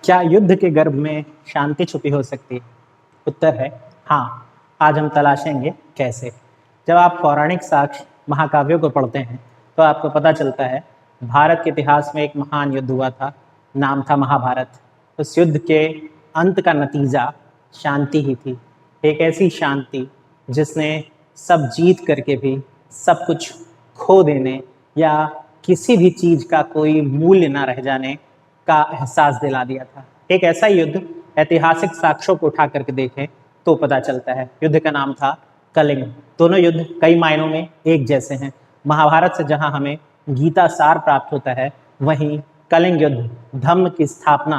क्या युद्ध के गर्भ में शांति छुपी हो सकती है? उत्तर है हाँ। आज हम तलाशेंगे कैसे। जब आप पौराणिक साक्ष्य महाकाव्यों को पढ़ते हैं तो आपको पता चलता है भारत के इतिहास में एक महान युद्ध हुआ था, नाम था महाभारत। उस युद्ध के अंत का नतीजा शांति ही थी, एक ऐसी शांति जिसने सब जीत करके भी सब कुछ खो देने या किसी भी चीज का कोई मूल्य ना रह जाने का एहसास दिला दिया था। एक ऐसा युद्ध ऐतिहासिक साक्ष्यों को उठा करके देखें तो पता चलता है। युद्ध का नाम था कलिंग। दोनों युद्ध कई मायनों में एक जैसे हैं। महाभारत से जहां हमें गीता सार प्राप्त होता है, वहीं कलिंग युद्ध धम्म की स्थापना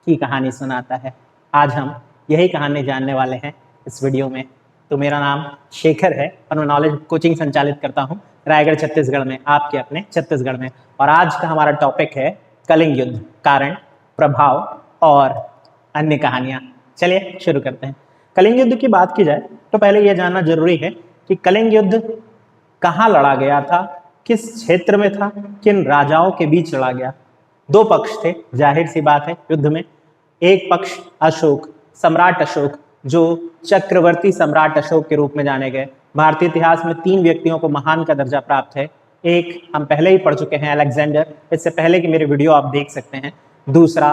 की कहानी सुनाता है। आज हम यही कहानी जानने वाले हैं इस वीडियो में। तो मेरा नाम शेखर है और मैं नॉलेज कोचिंग संचालित करता हूं रायगढ़ छत्तीसगढ़ में, आपके अपने छत्तीसगढ़ में। और आज का हमारा टॉपिक है कलिंग युद्ध, कारण, प्रभाव और अन्य कहानियां। चलिए शुरू करते हैं। कलिंग युद्ध की बात की जाए तो पहले यह जानना जरूरी है कि कलिंग युद्ध कहाँ लड़ा गया था, किस क्षेत्र में था, किन राजाओं के बीच लड़ा गया। दो पक्ष थे, जाहिर सी बात है युद्ध में। एक पक्ष अशोक, सम्राट अशोक, जो चक्रवर्ती सम्राट अशोक के रूप में जाने गए। भारतीय इतिहास में 3 व्यक्तियों को महान का दर्जा प्राप्त है। एक हम पहले ही पढ़ चुके हैं, अलेक्जेंडर, इससे पहले की मेरे वीडियो आप देख सकते हैं। दूसरा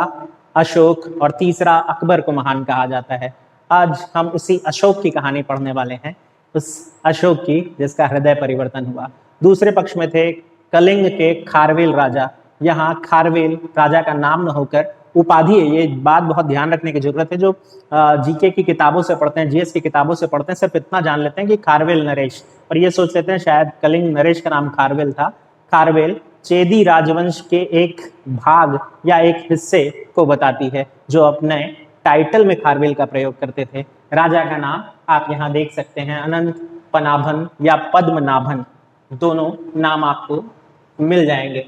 अशोक और तीसरा अकबर को महान कहा जाता है। आज हम उसी अशोक की कहानी पढ़ने वाले हैं, उस अशोक की जिसका हृदय परिवर्तन हुआ। दूसरे पक्ष में थे कलिंग के खारवेल राजा। यहाँ खारवेल राजा का नाम न होकर उपाधि है। ये बात बहुत ध्यान रखने की जरूरत है। जो जीके की किताबों से पढ़ते हैं, जीएस की किताबों से पढ़ते हैं, सिर्फ इतना जान लेते हैं कि खारवेल नरेश, और ये सोच लेते हैं शायद कलिंग नरेश का नाम खारवेल था। खारवेल चेदी राजवंश के एक भाग या एक हिस्से को बताती है, जो अपने टाइटल में खारवेल का प्रयोग करते थे। राजा का नाम आप यहाँ देख सकते हैं, अनंत पनाभन या पद्मनाभन, दोनों नाम आपको मिल जाएंगे।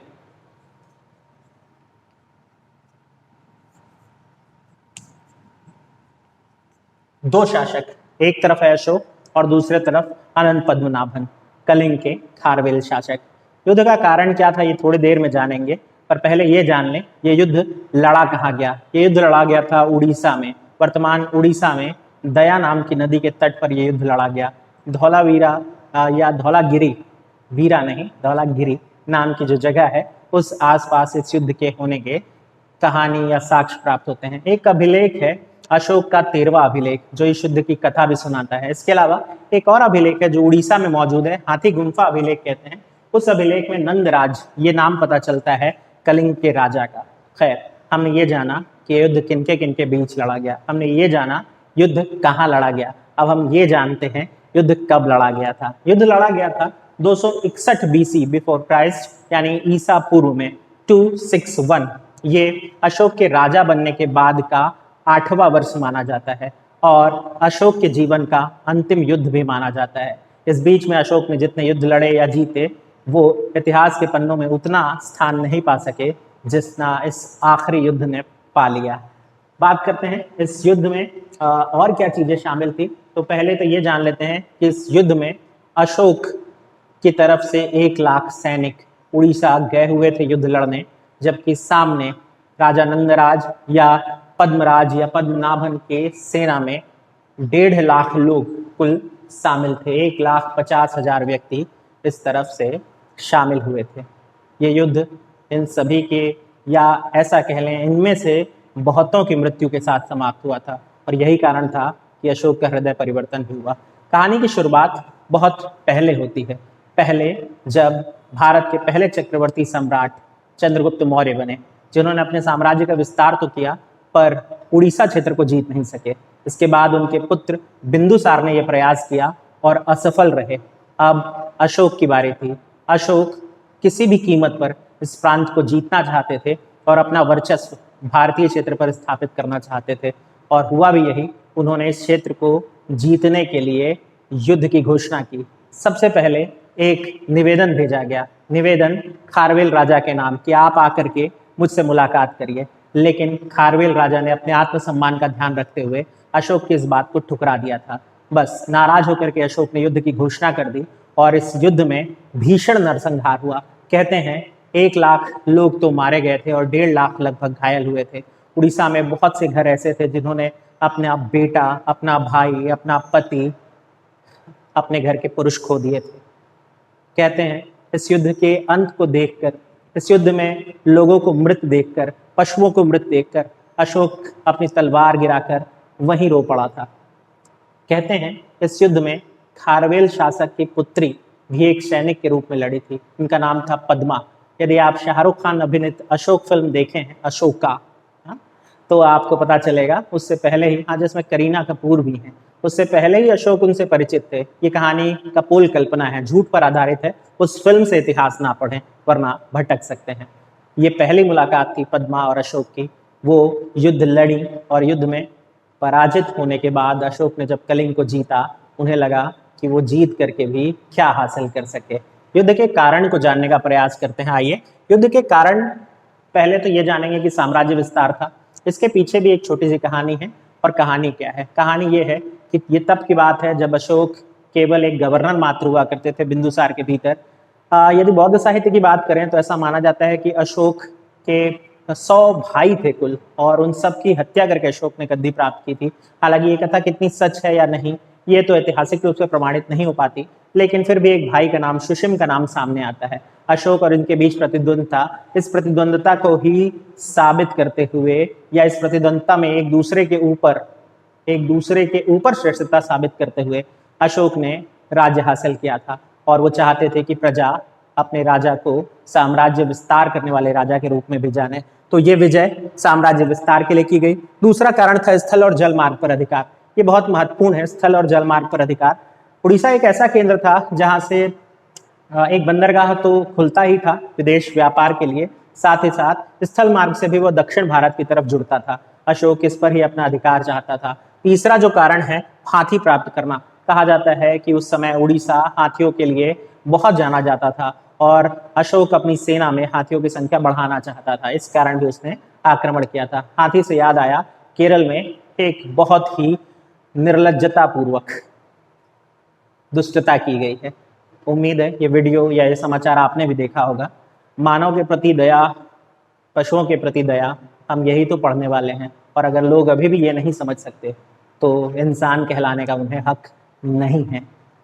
दो शासक, एक तरफ है अशोक और दूसरे तरफ अनंत पद्मनाभन, कलिंग के खारवेल शासक। युद्ध का कारण क्या था ये थोड़ी देर में जानेंगे, पर पहले ये जान लें ये युद्ध लड़ा कहाँ गया। ये युद्ध लड़ा गया था उड़ीसा में। वर्तमान उड़ीसा में दया नाम की नदी के तट पर यह युद्ध लड़ा गया। धौलावीरा या धौलागिरी, वीरा नहीं, धौलागिरी नाम की जो जगह है, उस आसपास इस युद्ध के होने के कहानी या साक्ष्य प्राप्त होते हैं। एक अभिलेख है अशोक का 13वां अभिलेख, जो इस युद्ध की कथा भी सुनाता है। इसके अलावा एक और अभिलेख है जो उड़ीसा में मौजूद है, हाथी गुम्फा अभिलेख कहते हैं। उस अभिलेख में नंदराज ये नाम पता चलता है कलिंग के राजा का। खैर, हमने ये जाना कि युद्ध किनके किनके बीच लड़ा गया, हमने ये जाना युद्ध कहाँ लड़ा गया। अब हम ये जानते हैं युद्ध कब लड़ा गया था। युद्ध लड़ा गया था 261 BC बिफोर क्राइस्ट, यानी ईसा पूर्व में, 261। ये अशोक के राजा बनने के बाद का 8वां वर्ष माना जाता है और अशोक के जीवन का अंतिम युद्ध भी माना जाता है। इस बीच में अशोक ने जितने युद्ध लड़े या जीते, वो इतिहास के पन्नों में उतना स्थान नहीं पा सके जितना इस आखिरी युद्ध ने पा लिया। बात करते हैं इस युद्ध में और क्या चीजें शामिल थी। तो पहले तो ये जान लेते हैं कि इस युद्ध में अशोक की तरफ से 1 लाख सैनिक उड़ीसा गए हुए थे युद्ध लड़ने, जबकि सामने राजा नंदराज या पद्मराज या पद्मनाभन के सेना में 1.5 लाख लोग कुल शामिल थे। 1,50,000 व्यक्ति इस तरफ से शामिल हुए थे। ये युद्ध इन सभी के, या ऐसा कह लें इनमें से बहुतों की मृत्यु के साथ समाप्त हुआ था, और यही कारण था कि अशोक का हृदय परिवर्तन भी हुआ। कहानी की शुरुआत बहुत पहले होती है। पहले जब भारत के पहले चक्रवर्ती सम्राट चंद्रगुप्त मौर्य बने, जिन्होंने अपने साम्राज्य का विस्तार तो किया पर उड़ीसा क्षेत्र को जीत नहीं सके। इसके बाद उनके पुत्र बिंदुसार ने यह प्रयास किया और असफल रहे। अब अशोक की बारी थी। अशोक किसी भी कीमत पर इस प्रांत को जीतना चाहते थे और अपना वर्चस्व भारतीय क्षेत्र पर स्थापित करना चाहते थे, और हुआ भी यही। उन्होंने इस क्षेत्र को जीतने के लिए युद्ध की घोषणा की। सबसे पहले एक निवेदन भेजा गया, निवेदन खारवेल राजा के नाम कि आप आकर के मुझसे मुलाकात करिए। लेकिन खारवेल राजा ने अपने आत्मसम्मान का ध्यान रखते हुए अशोक की इस बात को ठुकरा दिया था। बस नाराज होकर के अशोक ने युद्ध की घोषणा कर दी और इस युद्ध में भीषण नरसंहार हुआ। कहते हैं 1 लाख लोग तो मारे गए थे और 1.5 लाख लगभग घायल हुए थे। उड़ीसा में बहुत से घर ऐसे थे जिन्होंने अपना बेटा, अपना भाई, अपना पति, अपने घर के पुरुष खो दिए थे। कहते हैं इस युद्ध के अंत को देखकर, इस युद्ध में लोगों को मृत देखकर, पशुओं को मृत देखकर अशोक अपनी तलवार गिराकर वहीं रो पड़ा था। कहते हैं इस युद्ध में खारवेल शासक की पुत्री भी एक सैनिक के रूप में लड़ी थी। उनका नाम था पद्मा। यदि आप शाहरुख खान अभिनीत अशोक फिल्म देखें हैं, अशोका, तो आपको पता चलेगा उससे पहले ही, हाँ, जिसमें करीना कपूर भी हैं, उससे पहले ही अशोक उनसे परिचित थे। ये कहानी कपोल कल्पना है, झूठ पर आधारित है। उस फिल्म से इतिहास ना पढ़ें वरना भटक सकते हैं। ये पहली मुलाकात थी पद्मा और अशोक की। वो युद्ध लड़ी और युद्ध में पराजित होने के बाद अशोक ने जब कलिंग को जीता, उन्हें लगा कि वो जीत करके भी क्या हासिल कर सके। युद्ध के कारण को जानने का प्रयास करते हैं। आइए, युद्ध के कारण पहले तो ये जानेंगे कि साम्राज्य विस्तार था। इसके पीछे भी एक छोटी सी कहानी है। और कहानी क्या है? कहानी ये है कि ये तब की बात है जब अशोक केवल एक गवर्नर मात्र हुआ करते थे बिंदुसार के भीतर। यदि बौद्ध साहित्य की बात करें तो ऐसा माना जाता है कि अशोक के 100 भाई थे कुल, और उन सब की हत्या करके अशोक ने गद्दी प्राप्त की थी। हालांकि ये कथा कितनी सच है या नहीं, ये तो ऐतिहासिक रूप से प्रमाणित नहीं हो पाती, लेकिन फिर भी एक भाई का नाम, सुशिम का नाम सामने आता है। अशोक और इनके बीच प्रतिद्वंद था। इस प्रतिद्वंदता को ही साबित करते हुए, या इस प्रतिद्वंदता में एक दूसरे के ऊपर श्रेष्ठता साबित करते हुए अशोक ने राज्य हासिल किया था। और वो चाहते थे कि प्रजा अपने राजा को साम्राज्य विस्तार करने वाले राजा के रूप में भी जाने। तो ये विजय साम्राज्य विस्तार के लिए की गई। दूसरा कारण था स्थल और जल मार्ग पर अधिकार। ये बहुत महत्वपूर्ण है, स्थल और जल मार्ग पर अधिकार। उड़ीसा एक ऐसा केंद्र था जहां से एक बंदरगाह तो खुलता ही था विदेश व्यापार के लिए, साथ ही साथ स्थल मार्ग से भी वो दक्षिण भारत की तरफ जुड़ता था। अशोक इस पर ही अपना अधिकार चाहता था। तीसरा जो कारण है, हाथी प्राप्त करना। कहा जाता है कि उस समय उड़ीसा हाथियों के लिए बहुत जाना जाता था और अशोक अपनी सेना में हाथियों की संख्या बढ़ाना चाहता था। इस कारण भी उसने आक्रमण किया था। हाथी से याद आया, केरल में एक बहुत ही निर्लज्जता पूर्वक दुष्टता की गई है। उम्मीद है ये वीडियो या ये समाचार आपने भी देखा होगा। मानव के प्रति दया, पशुओं के प्रति दया, हम यही तो पढ़ने वाले हैं। और अगर लोग अभी भी ये नहीं समझ सकते तो इंसान कहलाने का उन्हें हक नहीं है।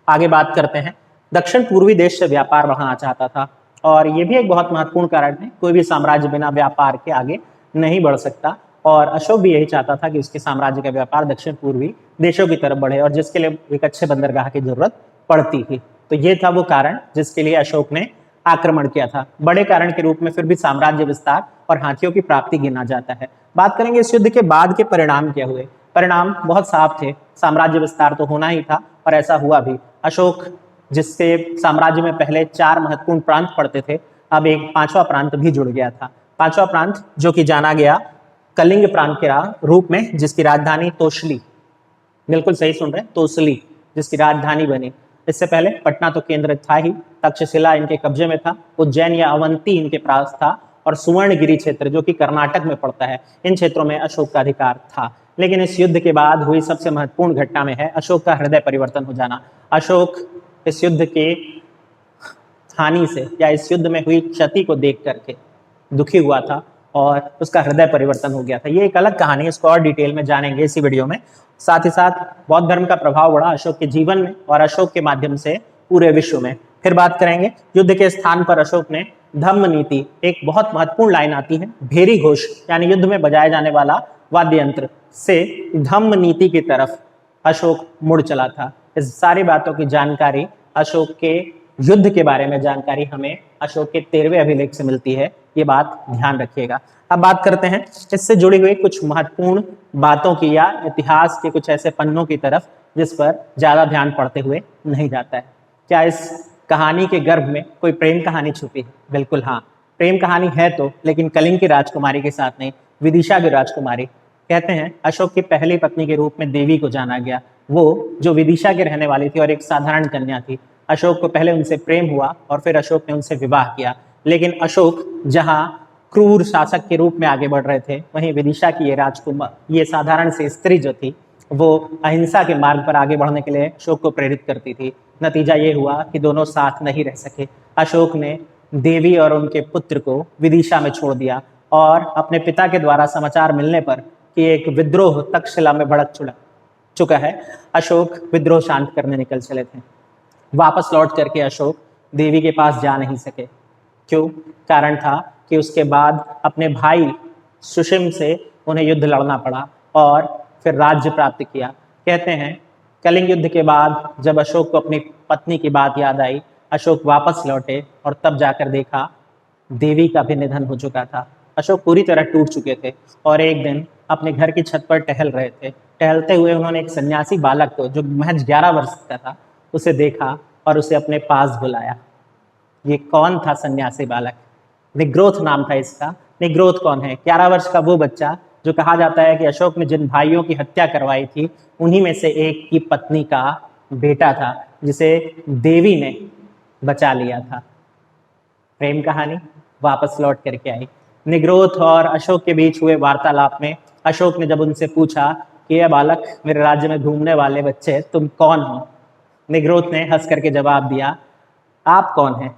आगे बात करते हैं। दक्षिण पूर्वी देश से व्यापार बढ़ाना चाहता था, और ये भी एक बहुत महत्वपूर्ण कारण है। कोई भी साम्राज्य बिना व्यापार के आगे नहीं बढ़ सकता, और अशोक भी यही चाहता था कि उसके साम्राज्य का व्यापार दक्षिण पूर्वी देशों की तरफ बढ़े, और जिसके लिए एक अच्छे बंदरगाह की जरूरत पड़ती थी। तो ये था वो कारण जिसके लिए अशोक ने आक्रमण किया था। बड़े कारण के रूप में फिर भी साम्राज्य विस्तार और हाथियों की प्राप्ति गिना जाता है। बात करेंगे इस युद्ध के बाद के परिणाम क्या हुए। परिणाम बहुत साफ थे। साम्राज्य विस्तार तो होना ही था और ऐसा हुआ भी। अशोक, जिससे साम्राज्य में पहले 4 महत्वपूर्ण प्रांत पड़ते थे, अब एक 5वां प्रांत भी जुड़ गया था। 5वां प्रांत जो कि जाना गया कलिंग प्रांत के रूप में, जिसकी राजधानी तोसली, बिल्कुल सही सुन रहे हैं, तोसली, जिसकी राजधानी बनी। इससे पहले पटना तो केंद्र था ही, तक्षशिला इनके कब्जे में था, उज्जैन या अवंती इनके पास था, और सुवर्णगिरी क्षेत्र जो कि कर्नाटक में पड़ता है, इन क्षेत्रों में अशोक का अधिकार था। लेकिन इस युद्ध के बाद हुई सबसे महत्वपूर्ण घटना में है अशोक का हृदय परिवर्तन हो जाना। अशोक इस युद्ध के हानि से या इस युद्ध में हुई क्षति को देख करके दुखी हुआ था और उसका हृदय परिवर्तन हो गया था। ये एक अलग कहानी है, इसको और डिटेल में जानेंगे इसी वीडियो में। साथ ही साथ बौद्ध धर्म का प्रभाव बढ़ा अशोक के जीवन में और अशोक के माध्यम से पूरे विश्व में। फिर बात करेंगे युद्ध के स्थान पर अशोक ने धम्म नीति, एक बहुत महत्वपूर्ण लाइन आती है, भेरी घोष यानी युद्ध में बजाया जाने वाला वाद्य यंत्र से धम्म नीति की तरफ अशोक मुड़ चला था। इस सारी बातों की जानकारी, अशोक के युद्ध के बारे में जानकारी हमें अशोक के 13वें अभिलेख से मिलती है। ये बात ध्यान रखिएगा। अब बात करते हैं इससे जुड़ी हुई कुछ महत्वपूर्ण बातों की या इतिहास के कुछ ऐसे पन्नों की तरफ जिस पर ज्यादा ध्यान पड़ते हुए नहीं जाता है। क्या इस कहानी के गर्भ में कोई प्रेम कहानी छुपी है? बिल्कुल हाँ, प्रेम कहानी है तो, लेकिन कलिंग की राजकुमारी के साथ नहीं, विदिशा की राजकुमारी। कहते हैं अशोक की पहली पत्नी के रूप में देवी को जाना गया, वो जो विदिशा की रहने वाली थी और एक साधारण कन्या थी। अशोक को पहले उनसे प्रेम हुआ और फिर अशोक ने उनसे विवाह किया। लेकिन अशोक जहां क्रूर शासक के रूप में आगे बढ़ रहे थे, वहीं विदिशा की ये राजकुमार, ये साधारण सी स्त्री जो थी, वो अहिंसा के मार्ग पर आगे बढ़ने के लिए अशोक को प्रेरित करती थी। नतीजा ये हुआ कि दोनों साथ नहीं रह सके। अशोक ने देवी और उनके पुत्र को विदिशा में छोड़ दिया और अपने पिता के द्वारा समाचार मिलने पर कि एक विद्रोह तक्षशिला में भड़क चुका है, अशोक विद्रोह शांत करने निकल चले थे। वापस लौट करके अशोक देवी के पास जा नहीं सके। क्यों? कारण था कि उसके बाद अपने भाई सुशिम से उन्हें युद्ध लड़ना पड़ा और फिर राज्य प्राप्त किया। कहते हैं कलिंग युद्ध के बाद जब अशोक को अपनी पत्नी की बात याद आई, अशोक वापस लौटे और तब जाकर देखा देवी का भी निधन हो चुका था। अशोक पूरी तरह टूट चुके थे और एक दिन अपने घर की छत पर टहल रहे थे। टहलते हुए उन्होंने एक सन्यासी बालक को, जो महज 11 वर्ष का था, उसे देखा और उसे अपने पास बुलाया। ये कौन था सन्यासी बालक? निग्रोथ नाम था इसका। निग्रोथ कौन है? 11 वर्ष का वो बच्चा जो कहा जाता है कि अशोक ने जिन भाइयों की हत्या करवाई थी उन्हीं में से एक की पत्नी का बेटा था, जिसे देवी ने बचा लिया था। प्रेम कहानी वापस लौट करके आई। निग्रोथ और अशोक के बीच हुए वार्तालाप में अशोक ने जब उनसे पूछा कि यह बालक, मेरे राज्य में घूमने वाले बच्चे, तुम कौन हो? निग्रोथ ने हंस करके जवाब दिया, आप कौन हैं?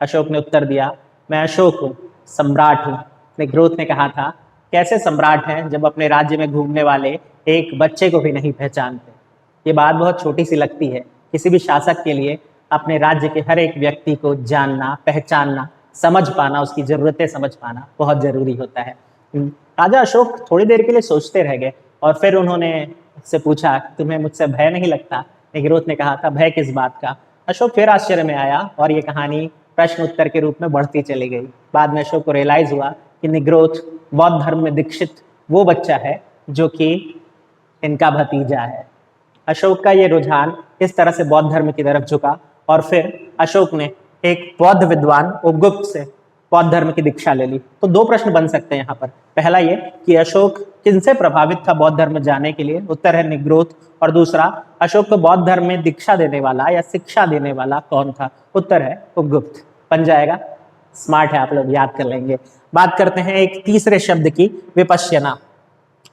अशोक ने उत्तर दिया, मैं अशोक हूँ, सम्राट हूँ। निग्रोथ ने कहा था, कैसे सम्राट हैं जब अपने राज्य में घूमने वाले एक बच्चे को भी नहीं पहचानते? ये बात बहुत छोटी सी लगती है। किसी भी शासक के लिए अपने राज्य के हर एक व्यक्ति को जानना, पहचानना, समझ पाना, उसकी जरूरतें समझ पाना बहुत जरूरी होता है। राजा अशोक थोड़ी देर के लिए सोचते रह गए और फिर उन्होंने उससे पूछा, तुम्हें मुझसे भय नहीं लगता? निग्रोथ ने कहा था, भय किस बात का? अशोक फिर आश्चर्य में आया और ये कहानी प्रश्न उत्तर के रूप में बढ़ती चली गई। बाद में अशोक को रियलाइज हुआ कि निग्रोथ बौद्ध धर्म में दीक्षित वो बच्चा है जो कि इनका भतीजा है। अशोक का ये रुझान इस तरह से बौद्ध धर्म की तरफ झुका और फिर अशोक ने एक बौद्ध विद्वान उपगुप्त से बौद्ध धर्म की दीक्षा ले ली। तो दो प्रश्न बन सकते हैं यहाँ पर। पहला ये कि अशोक किनसे प्रभावित था बौद्ध धर्म जाने के लिए? उत्तर है निग्रोथ। और दूसरा, अशोक को बौद्ध धर्म में दीक्षा देने वाला या शिक्षा देने वाला कौन था? उत्तर है उपगुप्त। बन जाएगा। स्मार्ट है आप लोग, याद कर लेंगे। बात करते हैं एक तीसरे शब्द की, विपश्यना।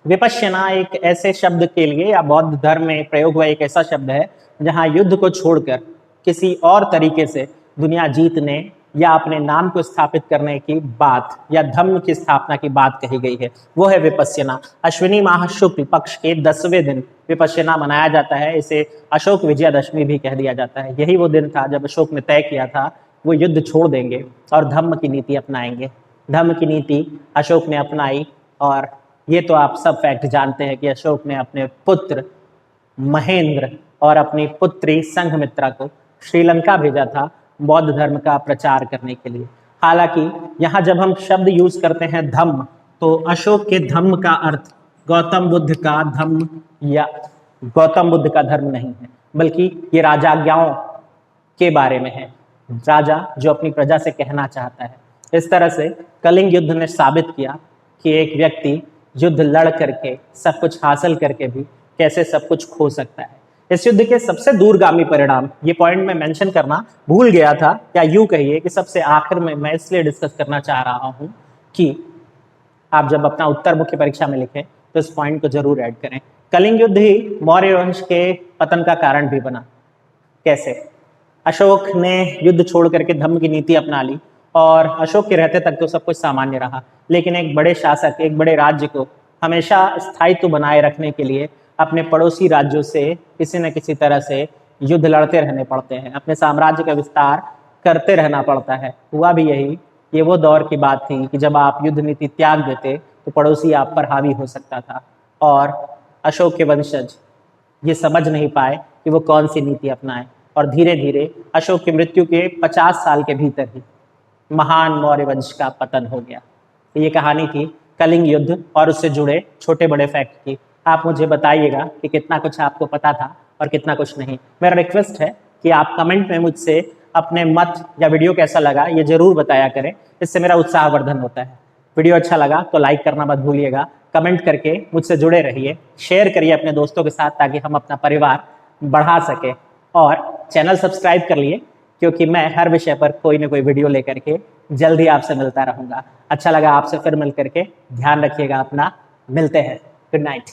विपश्यना एक ऐसे शब्द के लिए या बौद्ध धर्म में प्रयोग हुआ एक ऐसा शब्द है जहां युद्ध को छोड़कर किसी और तरीके से दुनिया जीतने या अपने नाम को स्थापित करने की बात या धम्म की स्थापना की बात कही गई है, वो है विपश्यना। अश्विनी माह शुक्ल पक्ष के 10वें दिन विपश्यना मनाया जाता है। इसे अशोक विजयादशमी भी कह दिया जाता है। यही वो दिन था जब अशोक ने तय किया था वो युद्ध छोड़ देंगे और धम्म की नीति अपनाएंगे। धम्म की नीति अशोक ने अपनाई और ये तो आप सब फैक्ट जानते हैं कि अशोक ने अपने पुत्र महेंद्र और अपनी पुत्री संघमित्रा को श्रीलंका भेजा था बौद्ध धर्म का प्रचार करने के लिए। हालांकि यहाँ जब हम शब्द यूज करते हैं धम्म, तो अशोक के धम्म का अर्थ गौतम बुद्ध का धम्म या गौतम बुद्ध का धर्म नहीं है, बल्कि ये राजाज्ञाओं के बारे में है। राजा जो अपनी प्रजा से कहना चाहता है। इस तरह से कलिंग युद्ध ने साबित किया कि एक व्यक्ति युद्ध लड़ करके, सब कुछ हासिल करके भी कैसे सब कुछ खो सकता है। इस युद्ध के सबसे दूरगामी परिणाम, ये पॉइंट मैं मेंशन करना भूल गया था, या यूं कहिए कि सबसे आखिर में मैं इसलिए डिस्कस करना चाह रहा हूं कि आप जब अपना उत्तर मुख्य परीक्षा में लिखें तो इस पॉइंट को जरूर ऐड करें। कलिंग युद्ध ही मौर्य वंश के पतन का कारण भी बना। कैसे? अशोक ने युद्ध छोड़ करके धम्म की नीति अपना ली और अशोक के रहते तक तो सब कुछ सामान्य रहा, लेकिन एक बड़े शासक, एक बड़े राज्य को हमेशा स्थायित्व बनाए रखने के लिए अपने पड़ोसी राज्यों से किसी न किसी तरह से युद्ध लड़ते रहने पड़ते हैं, अपने साम्राज्य का विस्तार करते रहना पड़ता है। हुआ भी यही। ये वो दौर की बात थी कि जब आप युद्ध नीति त्याग देते तो पड़ोसी आप पर हावी हो सकता था, और अशोक के वंशज ये समझ नहीं पाए कि वो कौन सी नीति अपनाएं, और धीरे धीरे अशोक की मृत्यु के 50 साल के भीतर ही महान मौर्य वंश का पतन हो गया। ये कहानी थी कलिंग युद्ध और उससे जुड़े छोटे बड़े फैक्ट की। आप मुझे बताइएगा कि कितना कुछ आपको पता था और कितना कुछ नहीं। मेरा रिक्वेस्ट है कि आप कमेंट में मुझसे अपने मत या वीडियो कैसा लगा ये जरूर बताया करें, इससे मेरा उत्साहवर्धन होता है। वीडियो अच्छा लगा तो लाइक करना मत भूलिएगा, कमेंट करके मुझसे जुड़े रहिए, शेयर करिए अपने दोस्तों के साथ ताकि हम अपना परिवार बढ़ा सके, और चैनल सब्सक्राइब कर लिए क्योंकि मैं हर विषय पर कोई ना कोई वीडियो लेकर के जल्दी आपसे मिलता रहूंगा। अच्छा लगा आपसे फिर मिल करके। ध्यान रखिएगा अपना। मिलते हैं। Good night.